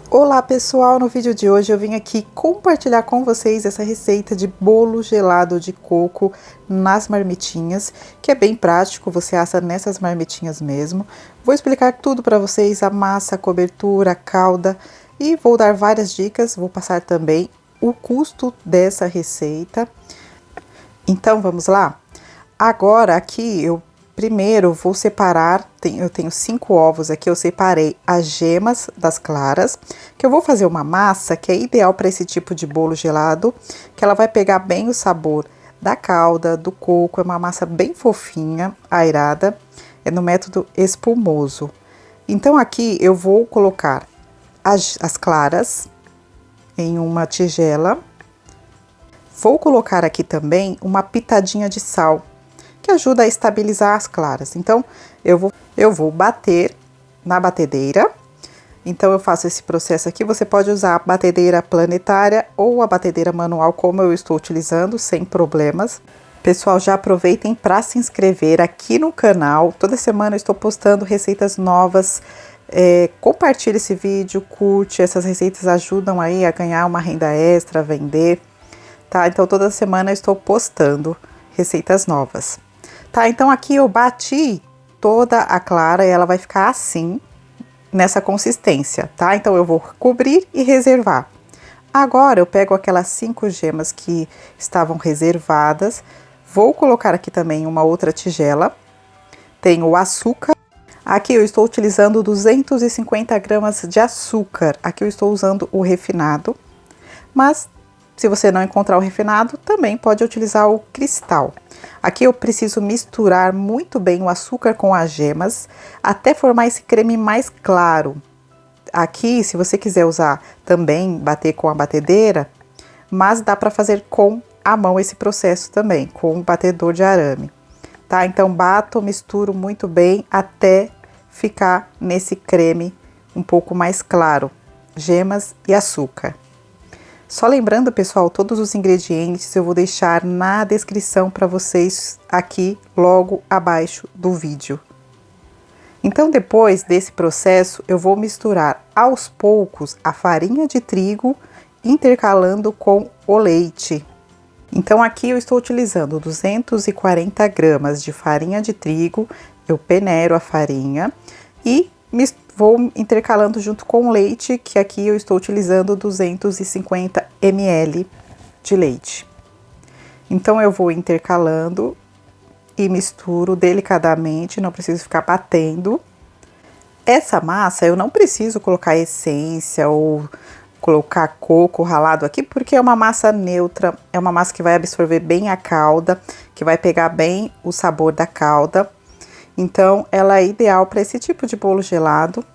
Olá pessoal, no vídeo de hoje eu vim aqui compartilhar com vocês essa receita de bolo gelado de coco nas marmitinhas, que é bem prático, você assa nessas marmitinhas mesmo. Vou explicar tudo para vocês, a massa, a cobertura, a calda, e vou dar várias dicas, vou passar também o custo dessa receita. Então vamos lá? Agora aqui eu primeiro vou separar, eu tenho 5 ovos aqui, eu separei as gemas das claras, que eu vou fazer uma massa que é ideal para esse tipo de bolo gelado, que ela vai pegar bem o sabor da calda, do coco, é uma massa bem fofinha, aerada, é no método espumoso. Então aqui eu vou colocar as claras em uma tigela, vou colocar aqui também uma pitadinha de sal, que ajuda a estabilizar as claras. Então, eu vou bater na batedeira. Então, eu faço esse processo aqui. Você pode usar a batedeira planetária ou a batedeira manual, como eu estou utilizando, sem problemas. Pessoal, já aproveitem para se inscrever aqui no canal. Toda semana eu estou postando receitas novas. Compartilhe esse vídeo, curte. Essas receitas ajudam aí a ganhar uma renda extra, a vender, tá? Então, toda semana eu estou postando receitas novas. Tá, então aqui eu bati toda a clara e ela vai ficar assim, nessa consistência, tá? Então eu vou cobrir e reservar. Agora eu pego aquelas 5 gemas que estavam reservadas, vou colocar aqui também uma outra tigela, tenho o açúcar. Aqui eu estou utilizando 250 gramas de açúcar, aqui eu estou usando o refinado, mas se você não encontrar o refinado, também pode utilizar o cristal. Aqui eu preciso misturar muito bem o açúcar com as gemas, até formar esse creme mais claro. Aqui, se você quiser usar também, bater com a batedeira, mas dá para fazer com a mão esse processo também, com um batedor de arame. Tá? Então, bato, misturo muito bem até ficar nesse creme um pouco mais claro, gemas e açúcar. Só lembrando, pessoal, todos os ingredientes eu vou deixar na descrição para vocês aqui logo abaixo do vídeo. Então, depois desse processo, eu vou misturar aos poucos a farinha de trigo, intercalando com o leite. Então, aqui eu estou utilizando 240 gramas de farinha de trigo, eu peneiro a farinha e vou intercalando junto com o leite, que aqui eu estou utilizando 250 ml de leite. Então, eu vou intercalando e misturo delicadamente, não preciso ficar batendo. Essa massa eu não preciso colocar essência ou colocar coco ralado aqui, porque é uma massa neutra, é uma massa que vai absorver bem a calda, que vai pegar bem o sabor da calda. Então, ela é ideal para esse tipo de bolo gelado.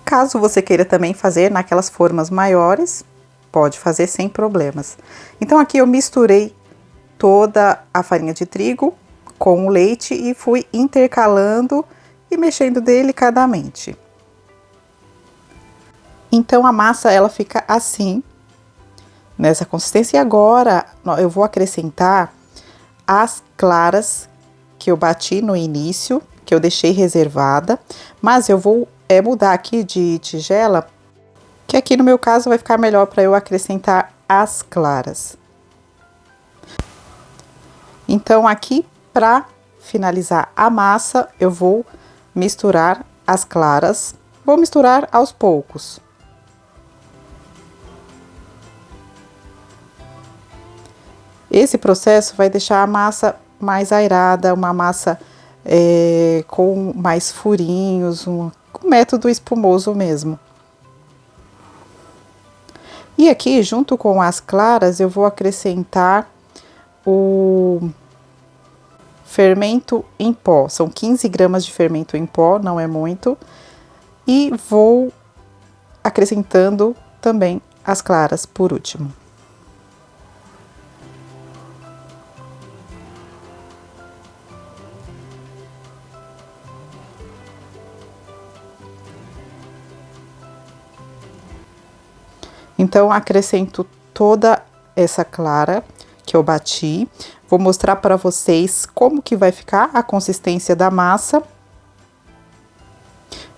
Caso você queira também fazer naquelas formas maiores, pode fazer sem problemas. Então, aqui eu misturei toda a farinha de trigo com o leite e fui intercalando e mexendo delicadamente. Então, a massa ela fica assim, nessa consistência. E agora, eu vou acrescentar as claras que eu bati no início, que eu deixei reservada, mas eu vou mudar aqui de tigela, que aqui no meu caso vai ficar melhor para eu acrescentar as claras. Então aqui, para finalizar a massa, eu vou misturar as claras, vou misturar aos poucos. Esse processo vai deixar a massa mais aerada, uma massa com mais furinhos, um método espumoso mesmo. E aqui, junto com as claras, eu vou acrescentar o fermento em pó. São 15 gramas de fermento em pó, não é muito. E vou acrescentando também as claras por último. Então, acrescento toda essa clara que eu bati. Vou mostrar para vocês como que vai ficar a consistência da massa.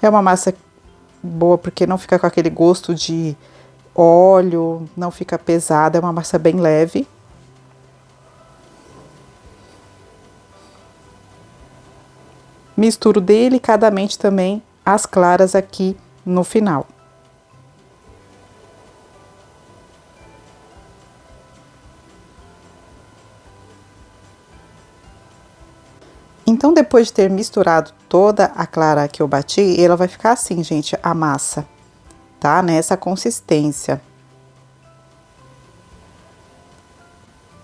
É uma massa boa porque não fica com aquele gosto de óleo, não fica pesada, é uma massa bem leve. Misturo delicadamente também as claras aqui no final. Então, depois de ter misturado toda a clara que eu bati, ela vai ficar assim, gente, a massa, tá? Nessa consistência.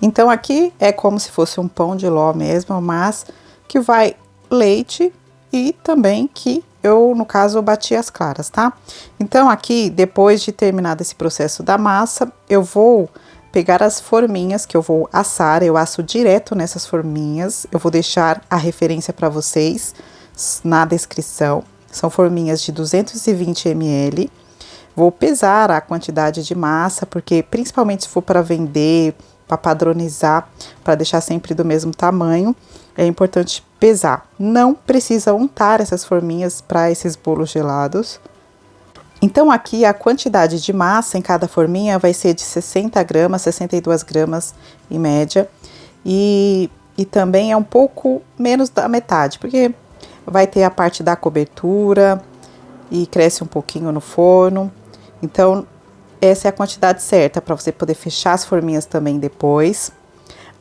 Então, aqui é como se fosse um pão de ló mesmo, mas que vai leite e também que eu, no caso, eu bati as claras, tá? Então, aqui, depois de terminado esse processo da massa, eu vou pegar as forminhas que eu vou assar, eu asso direto nessas forminhas, eu vou deixar a referência para vocês na descrição. São forminhas de 220 ml. Vou pesar a quantidade de massa, porque principalmente se for para vender, para padronizar, para deixar sempre do mesmo tamanho, é importante pesar. Não precisa untar essas forminhas para esses bolos gelados. Então, aqui a quantidade de massa em cada forminha vai ser de 60 gramas, 62 gramas em média. E também é um pouco menos da metade, porque vai ter a parte da cobertura e cresce um pouquinho no forno. Então, essa é a quantidade certa para você poder fechar as forminhas também depois.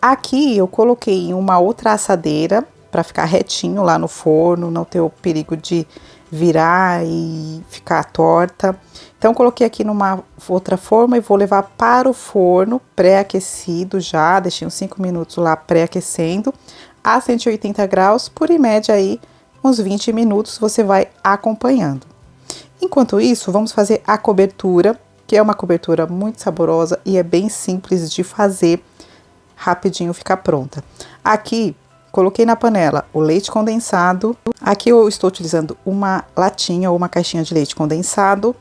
Aqui eu coloquei em uma outra assadeira para ficar retinho lá no forno, não ter o perigo de virar e ficar torta. Então, coloquei aqui numa outra forma e vou levar para o forno pré-aquecido já. Deixei uns 5 minutos lá pré-aquecendo a 180 graus, por em média aí uns 20 minutos você vai acompanhando. Enquanto isso, vamos fazer a cobertura, que é uma cobertura muito saborosa e é bem simples de fazer, rapidinho fica pronta. Aqui, coloquei na panela o leite condensado. Aqui eu estou utilizando uma latinha ou uma caixinha de leite condensado.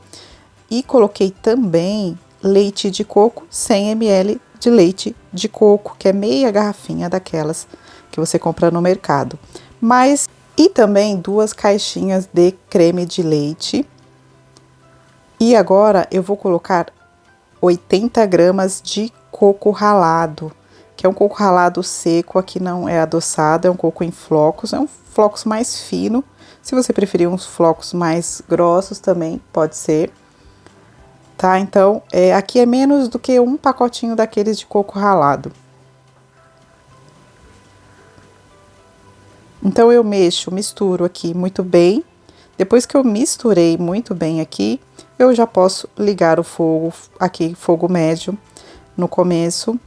E coloquei também leite de coco, 100 ml de leite de coco, que é meia garrafinha daquelas que você compra no mercado. E também 2 caixinhas de creme de leite. E agora eu vou colocar 80 gramas de coco ralado, que é um coco ralado seco, aqui não é adoçado, é um coco em flocos, é um flocos mais fino. Se você preferir uns flocos mais grossos também pode ser, tá? Então, aqui é menos do que um pacotinho daqueles de coco ralado. Então, eu misturo aqui muito bem. Depois que eu misturei muito bem aqui, eu já posso ligar o fogo, aqui, fogo médio, no começo.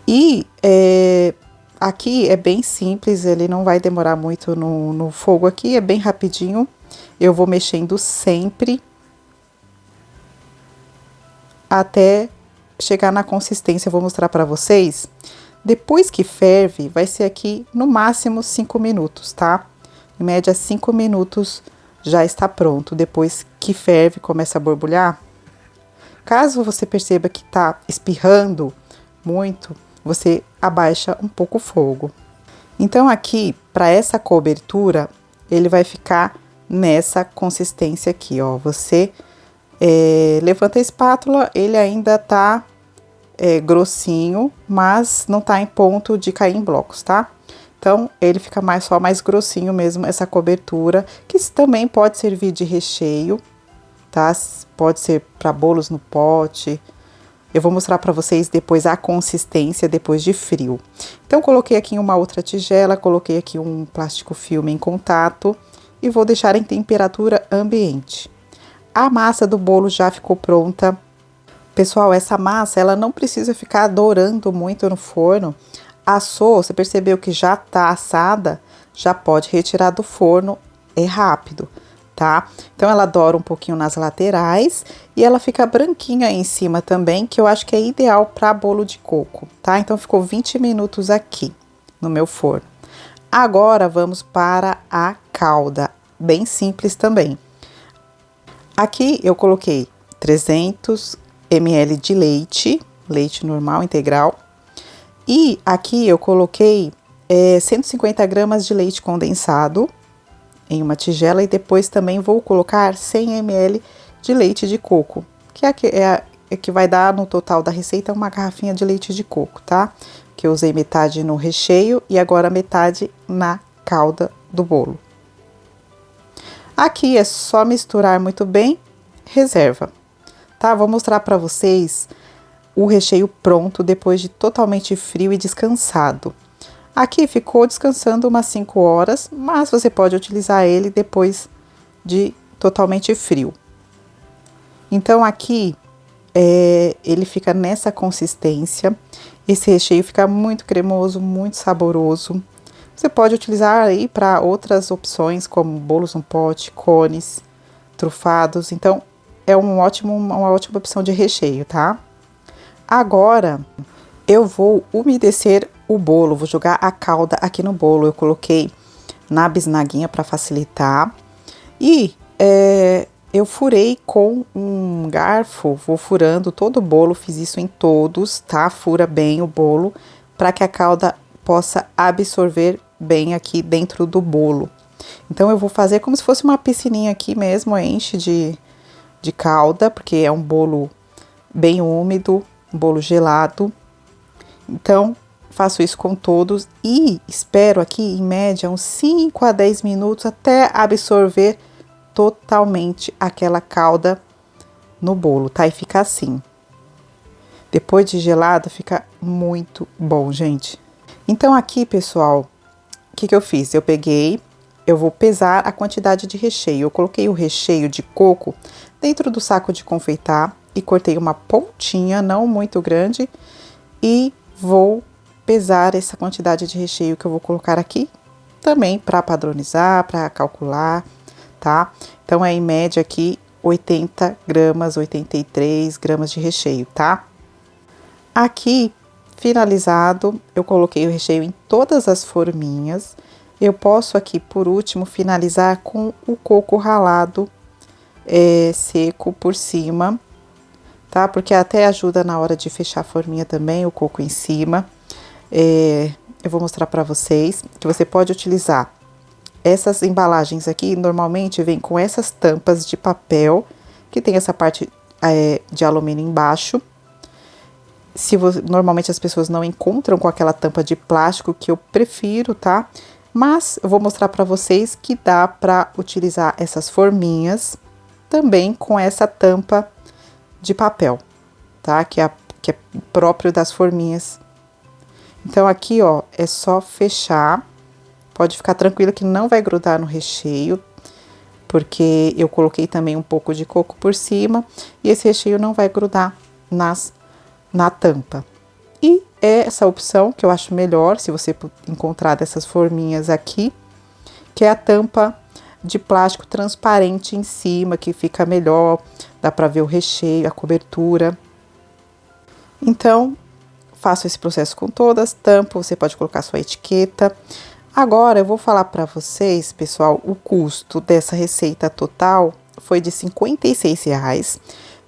E aqui é bem simples, ele não vai demorar muito no fogo aqui, é bem rapidinho. Eu vou mexendo sempre até chegar na consistência, eu vou mostrar para vocês. Depois que ferve, vai ser aqui no máximo 5 minutos, tá? Em média 5 minutos já está pronto. Depois que ferve, começa a borbulhar. Caso você perceba que tá espirrando muito, você abaixa um pouco o fogo. Então, aqui, para essa cobertura, ele vai ficar nessa consistência aqui, ó. Você levanta a espátula, ele ainda tá grossinho, mas não tá em ponto de cair em blocos, tá? Então, ele fica só mais grossinho mesmo, essa cobertura, que também pode servir de recheio, tá? Pode ser para bolos no pote. Eu vou mostrar para vocês depois a consistência depois de frio. Então, coloquei aqui uma outra tigela, coloquei aqui um plástico filme em contato e vou deixar em temperatura ambiente. A massa do bolo já ficou pronta. Pessoal, essa massa, ela não precisa ficar dourando muito no forno. Assou, você percebeu que já tá assada, já pode retirar do forno, é rápido, tá? Então, ela doura um pouquinho nas laterais e ela fica branquinha aí em cima também, que eu acho que é ideal para bolo de coco, tá? Então, ficou 20 minutos aqui no meu forno. Agora, vamos para a calda, bem simples também. Aqui, eu coloquei 300 ml de leite normal, integral. E aqui eu coloquei 150 gramas de leite condensado, em uma tigela e depois também vou colocar 100 ml de leite de coco, que é que vai dar no total da receita uma garrafinha de leite de coco, tá? Que eu usei metade no recheio e agora metade na calda do bolo. Aqui é só misturar muito bem, reserva, tá? Vou mostrar para vocês o recheio pronto depois de totalmente frio e descansado. Aqui ficou descansando umas 5 horas, mas você pode utilizar ele depois de totalmente frio. Então aqui ele fica nessa consistência. Esse recheio fica muito cremoso, muito saboroso. Você pode utilizar aí para outras opções, como bolos no pote, cones, trufados. Então, é uma ótima opção de recheio, tá? Agora, eu vou umedecer o bolo. Vou jogar a calda aqui no bolo. Eu coloquei na bisnaguinha para facilitar. E eu furei com um garfo. Vou furando todo o bolo. Fiz isso em todos, tá? Fura bem o bolo para que a calda possa absorver bem aqui dentro do bolo. Então, eu vou fazer como se fosse uma piscininha aqui mesmo, enche de calda, porque é um bolo bem úmido, um bolo gelado. Então, faço isso com todos e espero aqui, em média, uns 5 a 10 minutos até absorver totalmente aquela calda no bolo, tá? E fica assim. Depois de gelado, fica muito bom, gente. Então, aqui, pessoal, o que eu fiz? Eu vou pesar a quantidade de recheio. Eu coloquei o recheio de coco dentro do saco de confeitar e cortei uma pontinha, não muito grande, e vou pesar essa quantidade de recheio que eu vou colocar aqui, também para padronizar, para calcular, tá? Então, é em média aqui 80 gramas, 83 gramas de recheio, tá? Aqui, finalizado, eu coloquei o recheio em todas as forminhas. Eu posso aqui, por último, finalizar com o coco ralado seco por cima, tá? Porque até ajuda na hora de fechar a forminha também, o coco em cima. Eu vou mostrar para vocês que você pode utilizar essas embalagens aqui. Normalmente vem com essas tampas de papel, que tem essa parte de alumínio embaixo. Normalmente as pessoas não encontram com aquela tampa de plástico, que eu prefiro, tá? Mas eu vou mostrar para vocês que dá para utilizar essas forminhas também com essa tampa de papel, tá? Que é próprio das forminhas. Então, aqui, ó, é só fechar. Pode ficar tranquilo que não vai grudar no recheio, porque eu coloquei também um pouco de coco por cima e esse recheio não vai grudar na tampa. E essa opção que eu acho melhor, se você encontrar dessas forminhas aqui, que é a tampa de plástico transparente em cima, que fica melhor, dá para ver o recheio, a cobertura. Então, faço esse processo com todas, tampo, você pode colocar sua etiqueta. Agora, eu vou falar para vocês, pessoal, o custo dessa receita total foi de R$56.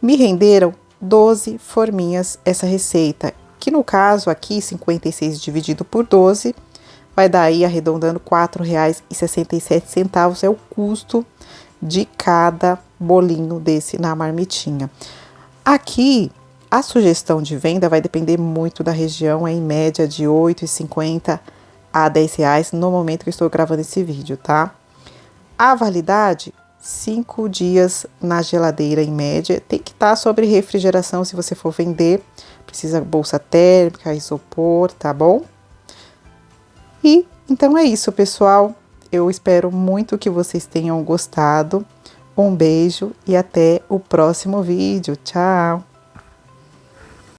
Me renderam 12 forminhas essa receita, que no caso aqui, 56 dividido por 12, vai dar aí, arredondando, R$4,67 é o custo de cada bolinho desse na marmitinha. Aqui, a sugestão de venda vai depender muito da região, é em média de R$8,50 a R$10 no momento que eu estou gravando esse vídeo, tá? A validade, 5 dias na geladeira em média. Tem que estar sobre refrigeração se você for vender. Precisa bolsa térmica, isopor, tá bom? E então é isso, pessoal. Eu espero muito que vocês tenham gostado. Um beijo e até o próximo vídeo. Tchau!